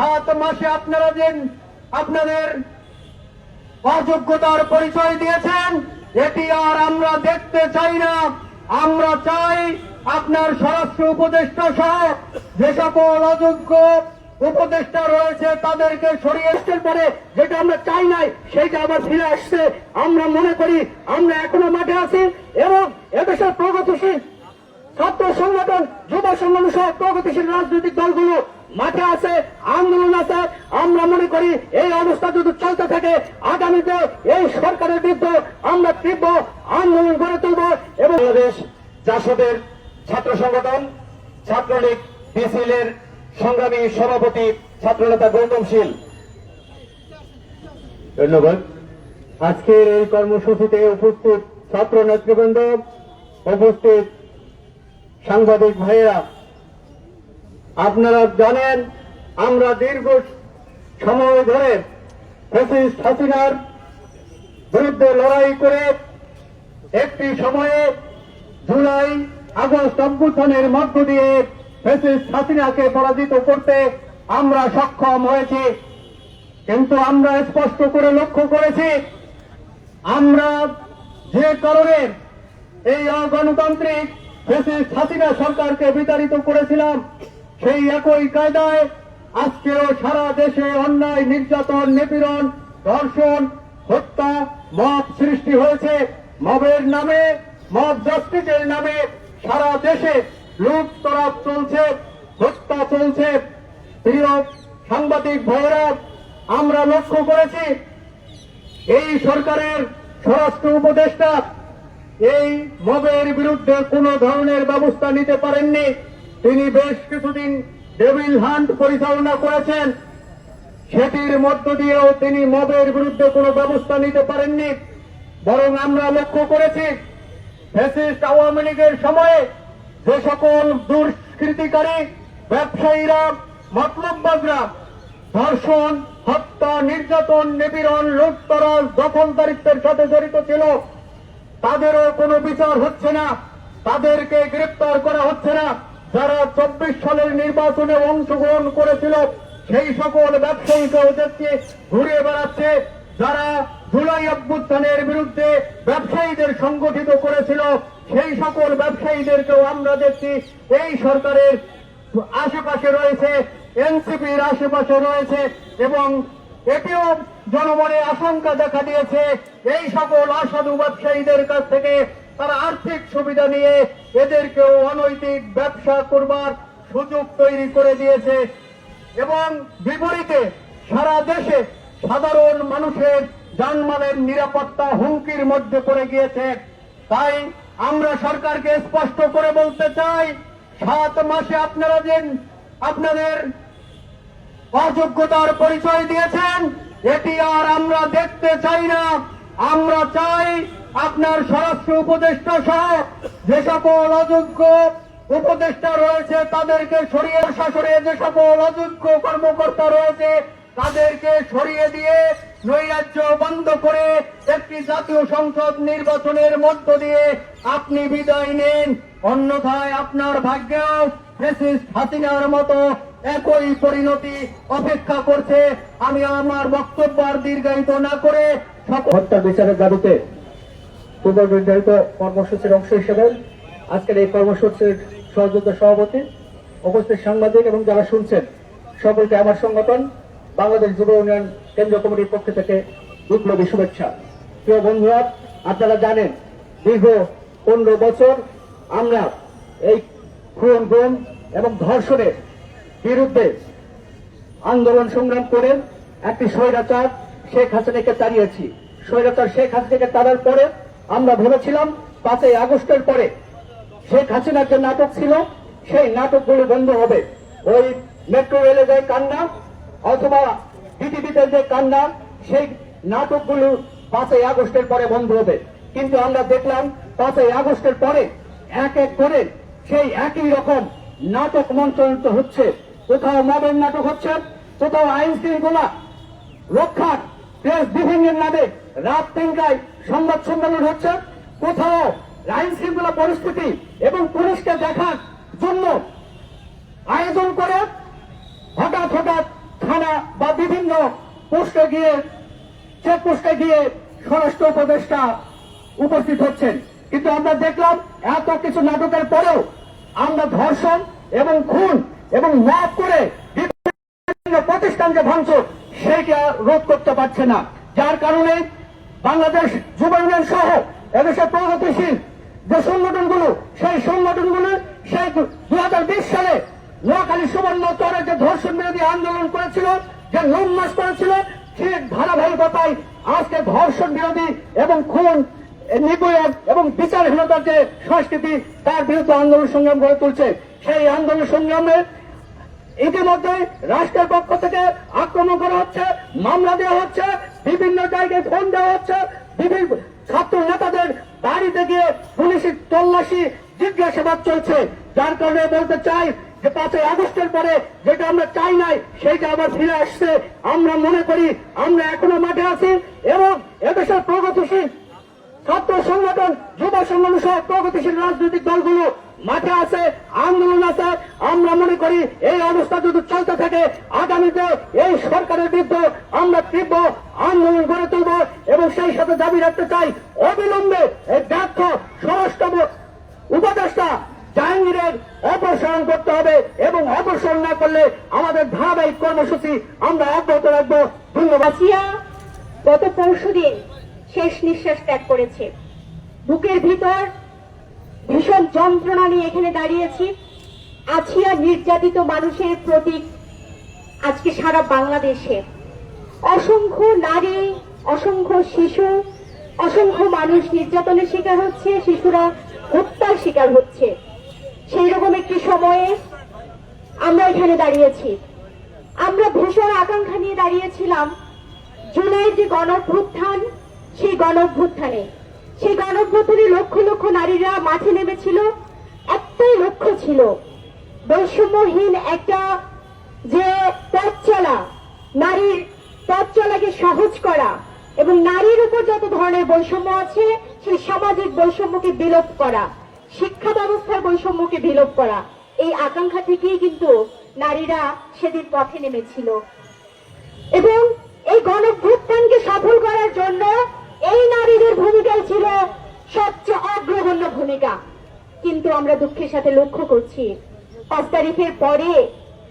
7 মাসে আপনারা যে আপনাদের অযোগ্যতার পরিচয় দিয়েছেন, এটি আর আমরা দেখতে চাই না। আমরা চাই আপনার স্বরাষ্ট্র উপদেষ্টা সহ যে সকল অযোগ্য উপদেষ্টা রয়েছে তাদেরকে সরিয়ে আসতে পারে। যেটা আমরা চাই নাই সেইটা আবার ফিরে আসছে। আমরা মনে করি আমরা এখনো মাঠে আছি এবং এদেশের প্রগতিশীল ছাত্র সংগঠন, যুব সংগঠন সহ প্রগতিশীল রাজনৈতিক দলগুলো মাঠে আছে, আন্দোলন আছে। আমরা মনে করি এই অবস্থা যদি চলতে থাকে আগামীতে এই সরকারের বিরুদ্ধে আমরা তীব্র আন্দোলন গড়ে তুলব। এবং বাংলাদেশ জাসদের ছাত্র সংগঠন ছাত্রলীগ বিসিএল সংগ্রামী সভাপতি ছাত্রনেতা গৌতম শীল। ধন্যবাদ। আজকের এই কর্মসূচিতে উপস্থিত ছাত্র নেতৃবৃন্দ, উপস্থিত সাংবাদিক ভাইয়েরা, আপনারা জানেন আমরা দীর্ঘ সময় ধরে ফ্যাসিস্ট হাসিনার বিরুদ্ধে লড়াই করে একটি সময়ে জুলাই আগস্ট অভ্যুত্থানের মধ্য দিয়ে ফ্যাসিস্ট হাসিনাকে পরাজিত করতে আমরা সক্ষম হয়েছি। কিন্তু আমরা স্পষ্ট করে লক্ষ্য করেছি আমরা যে কারণে এই অগণতান্ত্রিক ফ্যাসিস্ট হাসিনা সরকারকে বিতাড়িত করেছিলাম, সেই একই কায়দায় আজকেও সারা দেশে অন্যায়, নির্যাতন, নিপীড়ন, ধর্ষণ, হত্যা, মব সৃষ্টি হয়েছে। মবের নামে, মব জাস্টিসের নামে সারা দেশে লুটতরাজ চলছে, হত্যা চলছে। প্রিয় সাংবাদিক ভাইয়েরা, আমরা লক্ষ্য করেছি এই সরকারের স্বরাষ্ট্র উপদেষ্টা এই মবের বিরুদ্ধে কোন ধরনের ব্যবস্থা নিতে পারেননি। তিনি বেশ কিছুদিন ডেভিল হান্ট পরিচালনা করেছেন, সেটির মধ্য দিয়েও তিনি মবের বিরুদ্ধে কোনো ব্যবস্থা নিতে পারেননি। বরং আমরা লক্ষ্য করেছি ফ্যাসিস্ট আওয়ামী লীগের সময়ে যে সকল দুষ্কৃতিকারী ব্যবসায়ীরা, মতলববাজরা ধর্ষণ, হত্যা, নির্যাতন, নিপীড়ন, লুটতরাজ, দখলদারিত্বের সাথে জড়িত ছিল, তাদেরও কোনো বিচার হচ্ছে না, তাদেরকে গ্রেপ্তার করা হচ্ছে না। যারা 24 সালের নির্বাচনে অংশগ্রহণ করেছিল সেই সকল ব্যবসায়ীকে ওদেরকে ঘুরিয়ে বেড়াচ্ছে। যারা জুলাই অভ্যুত্থানের বিরুদ্ধে ব্যবসায়ীদের সংগঠিত করেছিল সেই সকল ব্যবসায়ীদেরকেও আমরা দেখছি এই সরকারের আশেপাশে রয়েছে, এনসিপির আশেপাশে রয়েছে। এবং এটিও জনমনে আশঙ্কা দেখা দিয়েছে এই সকল অসাধু ব্যবসায়ীদের কাছ থেকে তারা আর্থিক সুবিধা নিয়ে এদেরকেও অনৈতিক ব্যবসা করবার সুযোগ তৈরি করে দিয়েছে। এবং বিপরীতে সারা দেশে সাধারণ মানুষের জানমালের নিরাপত্তা হুমকির মধ্যে পড়ে গিয়েছে। তাই আমরা সরকারকে স্পষ্ট করে বলতে চাই, 7 মাসে আপনারা যে আপনাদের অযোগ্যতার পরিচয় দিয়েছেন, এটি আর আমরা দেখতে চাই না। আমরা চাই আপনার স্বরাষ্ট্র উপদেষ্টা সহ যে সকল অযোগ্য উপদেষ্টা রয়েছে তাদেরকে সরিয়ে, শাসনে যে সকল অযোগ্য কর্মকর্তা রয়েছে তাদেরকে সরিয়ে দিয়ে নৈরাজ্য বন্ধ করে একটি জাতীয় সংসদ নির্বাচনের মধ্য দিয়ে আপনি বিদায় নেন। অন্যথায় আপনার ভাগ্যেও ফ্যাসিস্ট হাসিনার মতো একই পরিণতি অপেক্ষা করছে। আমি আমার বক্তব্য আর দীর্ঘায়িত না করে হত্যা বিচারের দাবিতে পূর্ব নির্ধারিত কর্মসূচির অংশ হিসেবে আজকের এই কর্মসূচির সহযোগিত সভাপতি, উপস্থিত সাংবাদিক এবং যারা শুনছেন সকলকে আমার সংগঠন বাংলাদেশ যুব ইউনিয়ন কেন্দ্রীয় কমিটির পক্ষ থেকে বিপ্লবী শুভেচ্ছা। প্রিয় বন্ধুরা, আপনারা জানেন দীর্ঘ 15 বছর আমরা এই খুন, গুম এবং ধর্ষণের বিরুদ্ধে আন্দোলন সংগ্রাম করে একটি স্বৈরাচার শেখ হাসিনাকে তাড়িয়েছি। স্বৈরাচার শেখ হাসিনাকে তাড়ার পরে আমরা ভেবেছিলাম 5ই আগস্টের পরে শেখ হাসিনার যে নাটক ছিল সেই নাটকগুলো বন্ধ হবে। ওই মেট্রো রেলে যে কান্না অথবা পৃথিবীতে যে কান্না, সেই নাটকগুলো 5ই আগস্টের পরে বন্ধ হবে। কিন্তু আমরা দেখলাম 5ই আগস্টের পরে এক এক করে সেই একই রকম নাটক মঞ্চায়িত হচ্ছে। কোথাও মবের নাটক হচ্ছে, কোথাও আইন শৃঙ্খলা রক্ষার প্রেস ব্রিফিং এর নামে রাত 3টায় সংবাদ সম্মেলন হচ্ছে, কোথাও আইন শৃঙ্খলা পরিস্থিতি এবং পুলিশকে দেখার জন্য আয়োজন করে হঠাৎ হঠাৎ থানা বা বিভিন্ন পোস্টে গিয়ে চেকপোস্টে গিয়ে স্বরাষ্ট্র উপদেষ্টা উপস্থিত হচ্ছেন। কিন্তু আমরা দেখলাম এত কিছু নাটকের পরেও আমরা ধর্ষণ এবং খুন এবং মাফ করে বিভিন্ন প্রতিষ্ঠান যে ভাঙচুর সেইটা রোধ করতে পারছে না, যার কারণে বাংলাদেশ যুব ইউনিয়ন সহ এদেশের প্রগতিশীল যে সংগঠনগুলো সেই 2020 সালে নোয়াখালী সুবর্ণ চরে যে ধর্ষণ বিরোধী আন্দোলন করেছিল, যে লুটমাস করেছিল, ঠিক ধারাবাহিকতায় আজকে ধর্ষণ বিরোধী এবং খুন নিপীড়ন এবং বিচারহীনতার যে সংস্কৃতি তার বিরুদ্ধে আন্দোলন সংগ্রাম গড়ে তুলছে। সেই আন্দোলন সংগ্রামে ইতিমধ্যে রাষ্ট্রের পক্ষ থেকে আক্রমণ করা হচ্ছে, মামলা দেওয়া হচ্ছে, বিভিন্ন জায়গায় ফোন দেওয়া হচ্ছে, বিভিন্ন ছাত্র নেতাদের বাড়িতে গিয়ে পুলিশের তল্লাশি জিজ্ঞাসাবাদ চলছে। যার কারণে বলতে চাই যে 5ই আগস্টের পরে যেটা আমরা চাই নাই সেইটা আবার ফিরে আসছে। আমরা মনে করি আমরা এখনো মাঠে আছি এবং এদেশের প্রগতিশীল ছাত্র সংগঠন, যুব সংগঠন সহ প্রগতিশীল রাজনৈতিক দলগুলো মাঠে আছে, আন্দোলন আছে। আমরা মনে করি এই অবস্থা যদি চলতে থাকে আগামীতে এই সরকারের বিরুদ্ধে আমরা তীব্র আন্দোলন গড়ে তুলব এবং সেই সাথে দাবি রাখতে চাই অবিলম্বে এই ব্যর্থ স্বরাষ্ট্র উপদেষ্টা জাহাঙ্গীরের অপসারণ করতে হবে এবং অপসারণ না করলে আমাদের ধারাবাহিক কর্মসূচি আমরা অব্যাহত রাখবো। ধন্যবাদ। গত পরশুদিন শেষ নিঃশ্বাস ত্যাগ করেছে। বুকের ভিতর ভীষণ যন্ত্রণা নিয়ে এখানে দাঁড়িয়েছি। আছিয়া নির্যাতিত মানুষের প্রতীক আজকে সারা বাংলাদেশে অসংখ্য নারী, অসংখ্য শিশু, অসংখ্য মানুষ নির্যাতনের শিকার হচ্ছে, শিশুরা হত্যার শিকার হচ্ছে। সেই রকম একটি সময়ে আমরা এখানে দাঁড়িয়েছি। আমরা ভীষণ আকাঙ্ক্ষা নিয়ে দাঁড়িয়েছিলাম জুলাইয়ের যে গণঅভ্যুত্থান, সেই গণঅভ্যুত্থানে লক্ষ লক্ষ নারীরা মাঠে নেমেছিল। একটাই লক্ষ্য ছিল বৈষম্যহীন একটা যে পথ চলা, নারীর পথ চলাকে সহজ করা এবং নারীর উপর যত ধরনের বৈষম্য আছে সেই সামাজিক বৈষম্যকে বিলোপ করা, শিক্ষা ব্যবস্থার বৈষম্যকে বিলোপ করা। এই আকাঙ্ক্ষা থেকেই কিন্তু নারীরা সেদিন পথে নেমেছিল এবং এই গণঅভ্যুত্থানকে সফল করার জন্য এই নারীদের ভূমিকাই ছিল সবচেয়ে অগ্রগণ্য ভূমিকা। কিন্তু আমরা দুঃখের সাথে লক্ষ্য করছি 5 তারিখের পরে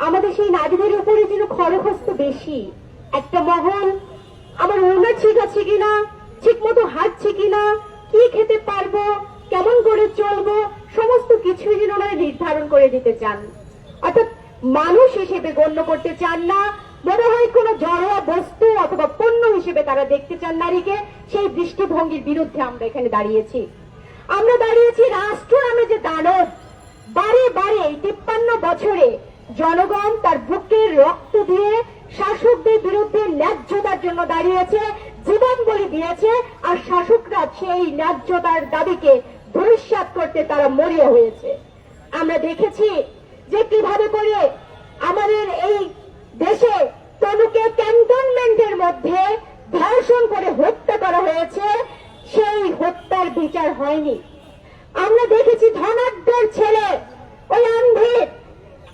আমাদের সেই নারীদের উপরে যেন খড়খস্ত বেশি। একটা মহল আমার ওনার ঠিক আছে কিনা, ঠিক মতো হাঁটছে কিনা, কি খেতে পারবো, কেমন করে চলবো, সমস্ত কিছুই যেন ওনারা নির্ধারণ করে দিতে চান। অর্থাৎ মানুষ হিসেবে গণ্য করতে চান না, মনে হয় কোনো জড়োয়া বস্তু অথবা পণ্য হিসেবে তারা দেখতে চান নারীকে। সেই দৃষ্টিভঙ্গির বিরুদ্ধে আমরা এখানে দাঁড়িয়েছি। আমরা দাঁড়িয়েছি রাষ্ট্র নামে যে দানব, বারে বারে 53 বছরে জনগণ তার বুকের রক্ত দিয়ে শাসকদের বিরুদ্ধে ন্যায্যতার জন্য দাঁড়িয়েছে, জীবন বলি দিয়েছে, আর শাসকরা সেই ন্যায্যতার দাবিকে ধূলিসাৎ করতে তারা মরিয়া হয়েছে। আমরা দেখেছি যে কিভাবে করে আমাদের এই দেশে তনুকে ক্যান্টনমেন্টের মধ্যে ধর্ষণ করে হত্যা করা হয়েছে, সেই হত্যার বিচার হয়নি। আমরা দেখেছি ধনাঢ্যের ছেলে ওই আন্ধের,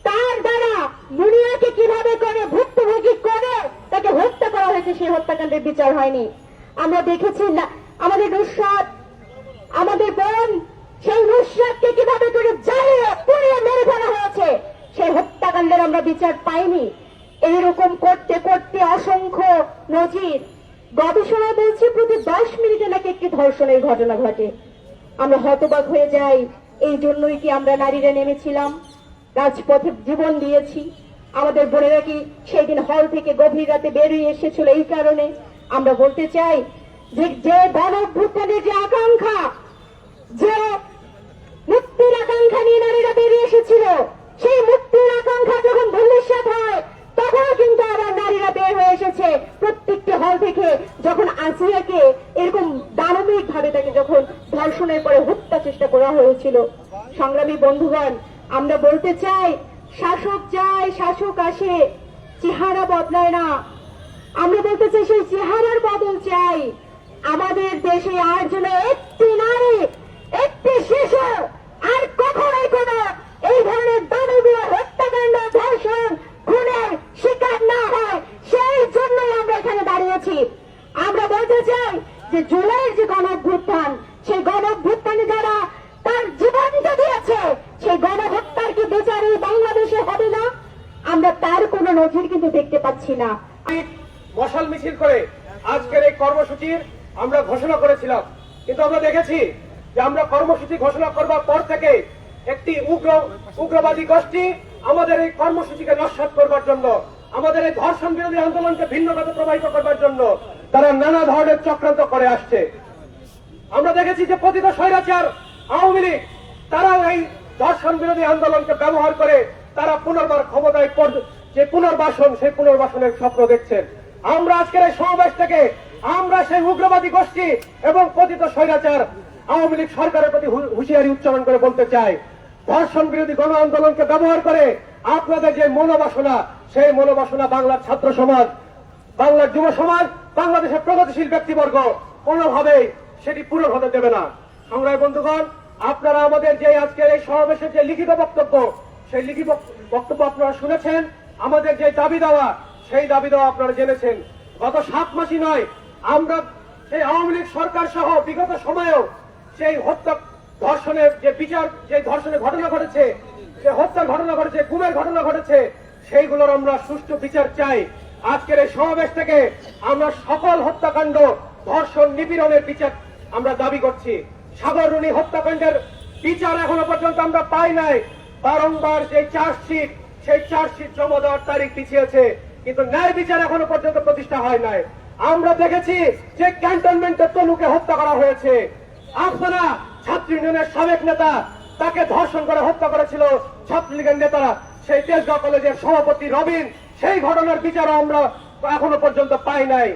তার দ্বারা মুনিয়াকে কিভাবে করে ভুক্তভোগী করে তাকে হত্যা করা হয়েছে, সেই হত্যাকাণ্ডের বিচার হয়নি। আমরা দেখেছি আমাদের নুসরাত, আমাদের বোন, সেই নুসরাতকে কিভাবে করে জ্বালিয়ে পুড়িয়ে মেরে ফেলা হয়েছে, সেই হত্যাকাণ্ডের আমরা বিচার পাইনি। এইরকম করতে করতে অসংখ্য নজির, গবেষণা বলছে প্রতি 10 মিনিটে নাকি একটি ধর্ষণের ঘটনা ঘটে। আমরা হতবাক হয়ে যাই। এই জন্যই কি আমরা নারীরা নেমেছিলাম, রাজপথে জীবন দিয়েছি? আমাদের বোনেরা কি সেই দিন হল থেকে গভীর রাতে বেরিয়ে এসেছিল এই কারণে? আমরা বলতে চাই যে গণঅভ্যুত্থানের যে আকাঙ্ক্ষা, যে মুক্তির আকাঙ্ক্ষা নিয়ে নারীরা বেরিয়ে এসেছিল, সেই মুক্তির আকাঙ্ক্ষা যখন ধূলিসাৎ হয় তখনও কিন্তু আবার নারীরা বের হয়ে এসেছে প্রত্যেকটি হল থেকে। যখন আসিয়াকে এরকম দানবিক ভাবে তাকে যখন ধর্ষণের পরে হত্যা চেষ্টা করা হয়েছিল, সংগ্রামী বন্ধুগণ, আমরা বলতে চাই শাসক যায় শাসক আসে, চেহারা বদলায় না। আমরা বলতে চাই সেই চেহারার বদল চাই। আমাদের দেশে আর যেন একটি নারী, একটি শিশু আর কখনোই কোনো এই ধরনের দানবীয় হত্যাকাণ্ড, ধর্ষণ, খুনের শিকার না হয় যে জুলাইয়ের যে গণঅভ্যুত্থান, সেই গণঅভ্যুত্থানে যারা তার জীবনটা দিয়েছে, সেই গণহত্যার কি বিচার এই বাংলাদেশে হবে না? আমরা তার কোনো নজির কিন্তু দেখতে পাচ্ছি না। মশাল মিছিল করে আজকের এই কর্মসূচির আমরা ঘোষণা করেছিলাম, কিন্তু আমরা দেখেছি যে আমরা কর্মসূচি ঘোষণা করবার পর থেকে একটি উগ্রবাদী গোষ্ঠী আমাদের এই কর্মসূচিকে নস্যাৎ করবার জন্য, আমাদের এই ধর্ষণ বিরোধী আন্দোলনকে ভিন্ন পথে প্রবাহিত করবার জন্য তারা নানা ধরনের চক্রান্ত করে আসছে। আমরা দেখেছি যে পতিত স্বৈরাচার আওয়ামী লীগ তারাও এই ধর্ষণ বিরোধী আন্দোলনকে ব্যবহার করে তারা পুনর্বার ক্ষমতায় যে পুনর্বাসন, সেই পুনর্বাসনের স্বপ্ন দেখছেন। আমরা আজকের এই সমাবেশ থেকে আমরা সেই উগ্রবাদী গোষ্ঠী এবং পতিত স্বৈরাচার আওয়ামী লীগ সরকারের প্রতি হুঁশিয়ারি উচ্চারণ করে বলতে চাই, ধর্ষণ বিরোধী গণ আন্দোলনকে ব্যবহার করে আপনাদের যে মনোবাসনা, সেই মনোবাসনা বাংলার ছাত্র সমাজ, বাংলার যুব সমাজ, বাংলাদেশের প্রগতিশীল ব্যক্তিবর্গ কোনোভাবেই সেটি পূরণ হতে দেবে না। সংগ্রামী বন্ধুগণ, আপনারা আমাদের যে আজকের এই সমাবেশের যে লিখিত বক্তব্য, সেই লিখিত বক্তব্য আপনারা শুনেছেন। আমাদের যে দাবি দেওয়া, সেই দাবি দেওয়া আপনারা জেনেছেন। গত 7 মাসই নয়, আমরা সেই আওয়ামী লীগ সরকার সহ বিগত সময়েও সেই হত্যা ধর্ষণের যে বিচার, যে ধর্ষণের ঘটনা ঘটেছে, যে হত্যার ঘটনা ঘটেছে, গুমের ঘটনা ঘটেছে, সেইগুলোর আমরা সুষ্ঠু বিচার চাই। আজকের এই সমাবেশ থেকে আমরা সকল হত্যাকাণ্ড, ধর্ষণ, নিপীড়নের বিচার আমরা দাবি করছি। সাগররুনি হত্যাকাণ্ডের বিচার এখনো পর্যন্ত আমরা পাই নাই। বারংবার সেই চার্জশিট, সেই চার্জশিট জমা দেওয়ার তারিখ পিছিয়েছে, কিন্তু ন্যায় বিচার এখনো পর্যন্ত প্রতিষ্ঠা হয় নাই। আমরা দেখেছি যে ক্যান্টনমেন্টে তনুকে হত্যা করা হয়েছে। আপনারা ছাত্র ইউনিয়নের সাবেক নেতা, তাকে ধর্ষণ করে হত্যা করেছিল ছাত্রলীগের নেতারা, সেই তেজগাঁও কলেজের সভাপতি রবিন, সেই ঘটনার বিচারও আমরা এখনো পর্যন্ত পাই নাই।